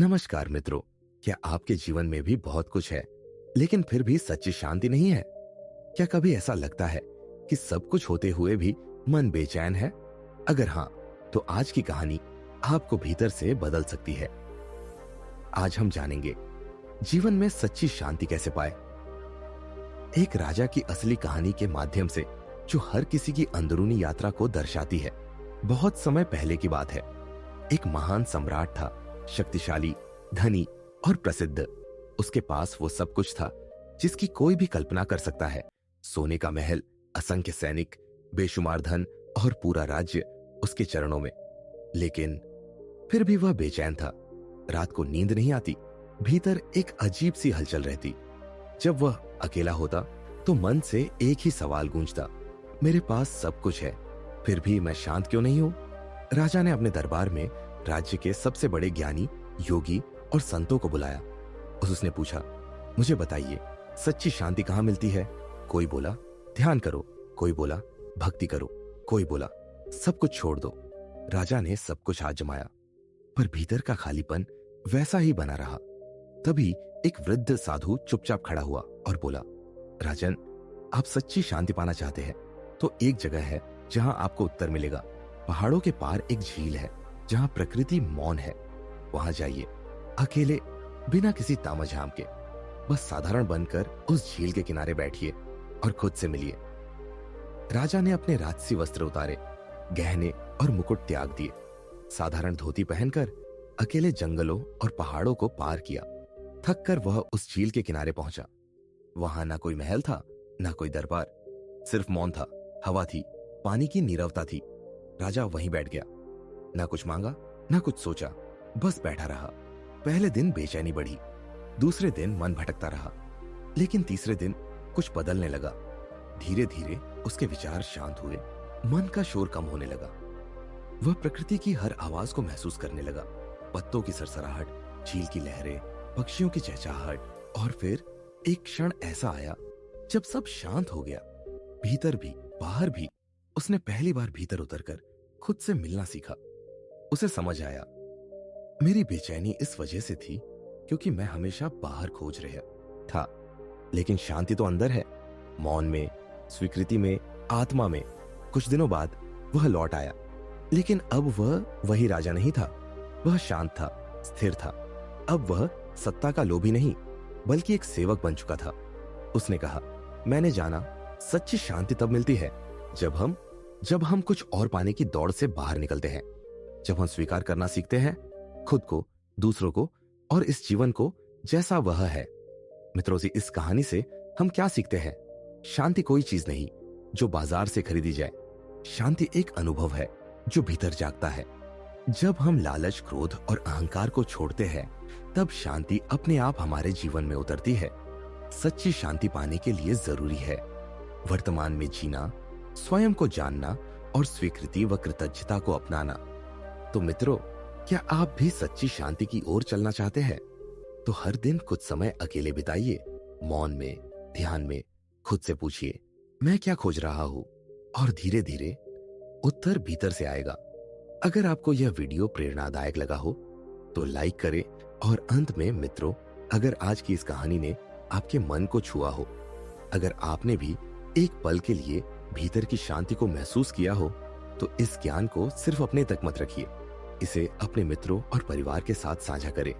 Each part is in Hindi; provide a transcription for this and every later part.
नमस्कार मित्रों। क्या आपके जीवन में भी बहुत कुछ है लेकिन फिर भी सच्ची शांति नहीं है? क्या कभी ऐसा लगता है कि सब कुछ होते हुए भी मन बेचैन है? अगर हाँ, तो आज की कहानी आपको भीतर से बदल सकती है। आज हम जानेंगे जीवन में सच्ची शांति कैसे पाए, एक राजा की असली कहानी के माध्यम से जो हर किसी की अंदरूनी यात्रा को दर्शाती है। बहुत समय पहले की बात है। एक महान सम्राट था, शक्तिशाली, धनी और प्रसिद्ध। उसके पास वो सब कुछ था जिसकी कोई भी कल्पना कर सकता है। सोने का महल, असंख्य सैनिक, बेशुमार धन और पूरा राज्य उसके चरणों में। लेकिन फिर भी वह बेचैन था। रात को नींद नहीं आती, भीतर एक अजीब सी हलचल रहती। जब वह अकेला होता तो मन से एक ही सवाल गूंजता, मेरे पास सब कुछ है, फिर भी मैं शांत क्यों नहीं हूं? राजा ने अपने दरबार में राज्य के सबसे बड़े ज्ञानी, योगी और संतों को बुलाया। उसने पूछा, मुझे बताइए, सच्ची शांति कहां मिलती है? कोई बोला, ध्यान करो। कोई बोला, भक्ति करो। कोई बोला, सब कुछ छोड़ दो। राजा ने सब कुछ आजमाया, पर भीतर का खालीपन वैसा ही बना रहा। तभी एक वृद्ध साधु चुपचाप खड़ा हुआ और बोला, राजन, आप सच्ची शांति पाना चाहते हैं तो एक जगह है जहां आपको उत्तर मिलेगा। पहाड़ों के पार एक झील है जहां प्रकृति मौन है। वहां जाइए, अकेले, बिना किसी तामझाम के। बस साधारण बनकर उस झील के किनारे बैठिए और खुद से मिलिए। राजा ने अपने राजसी वस्त्र उतारे, गहने और मुकुट त्याग दिए। साधारण धोती पहनकर अकेले जंगलों और पहाड़ों को पार किया। थक कर वह उस झील के किनारे पहुंचा। वहां ना कोई महल था, ना कोई दरबार, सिर्फ मौन था, हवा थी, पानी की नीरवता थी। राजा वहीं बैठ गया, ना कुछ मांगा, ना कुछ सोचा, बस बैठा रहा। पहले दिन बेचैनी बढ़ी, दूसरे दिन मन भटकता रहा, लेकिन तीसरे दिन कुछ बदलने लगा। धीरे धीरे उसके विचार शांत हुए, मन का शोर कम होने लगा। वह प्रकृति की हर आवाज को महसूस करने लगा, पत्तों की सरसराहट, झील की लहरें, पक्षियों की चहचहाहट। और फिर एक क्षण ऐसा आया जब सब शांत हो गया, भीतर भी बाहर भी। उसने पहली बार भीतर उतरकर खुद से मिलना सीखा। उसे समझ आया, मेरी बेचैनी इस वजह से थी क्योंकि मैं हमेशा बाहर खोज रहा था, लेकिन शांति तो अंदर है, मौन में, स्वीकृति में, आत्मा में। कुछ दिनों बाद वह लौट आया, लेकिन अब वह वही राजा नहीं था। वह शांत था, स्थिर था। अब वह सत्ता का लोभी नहीं, बल्कि एक सेवक बन चुका था। उसने कहा, मैंने जाना सच्ची शांति तब मिलती है जब हम कुछ और पाने की दौड़ से बाहर निकलते हैं, जब हम स्वीकार करना सीखते हैं खुद को, दूसरों को और इस जीवन को जैसा वह है। मित्रों जी, इस कहानी से हम क्या सीखते हैं? शांति कोई चीज नहीं जो बाजार से खरीदी जाए। शांति एक अनुभव है जो भीतर जागता है। जब हम लालच, क्रोध और अहंकार को छोड़ते हैं, तब शांति अपने आप हमारे जीवन में उतरती है। सच्ची शांति पाने के लिए जरूरी है वर्तमान में जीना, स्वयं को जानना और स्वीकृति व कृतज्ञता को अपनाना। तो मित्रों, क्या आप भी सच्ची शांति की ओर चलना चाहते हैं? तो हर दिन कुछ समय अकेले बिताइए, मौन में, ध्यान में। खुद से पूछिए, मैं क्या खोज रहा हूं? और धीरे धीरे उत्तर भीतर से आएगा। अगर आपको यह वीडियो प्रेरणादायक लगा हो तो लाइक करें। और अंत में मित्रों, अगर आज की इस कहानी ने आपके मन को छुआ हो, अगर आपने भी एक पल के लिए भीतर की शांति को महसूस किया हो, तो इस ज्ञान को सिर्फ अपने तक मत रखिए, इसे अपने मित्रों और परिवार के साथ साझा करें,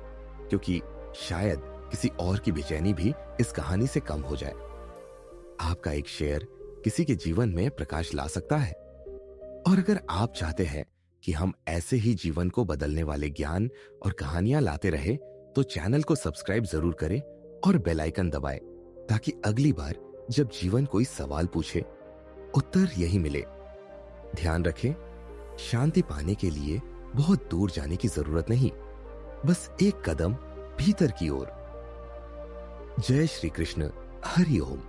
क्योंकि शायद किसी और की बेचैनी भी इस कहानी से कम हो जाए। आपका एक शेयर किसी के जीवन में प्रकाश ला सकता है। और अगर आप चाहते हैं कि हम ऐसे ही जीवन को बदलने वाले ज्ञान और कहानियां लाते रहे, तो चैनल को सब्सक्राइब जरूर करें और बेल आइकन दबाएं, ताकि अगली बार जब जीवन कोई सवाल पूछे, उत्तर यही मिले। ध्यान रखें, शांति पाने के लिए बहुत दूर जाने की जरूरत नहीं, बस एक कदम भीतर की ओर। जय श्री कृष्ण। हरि ओम।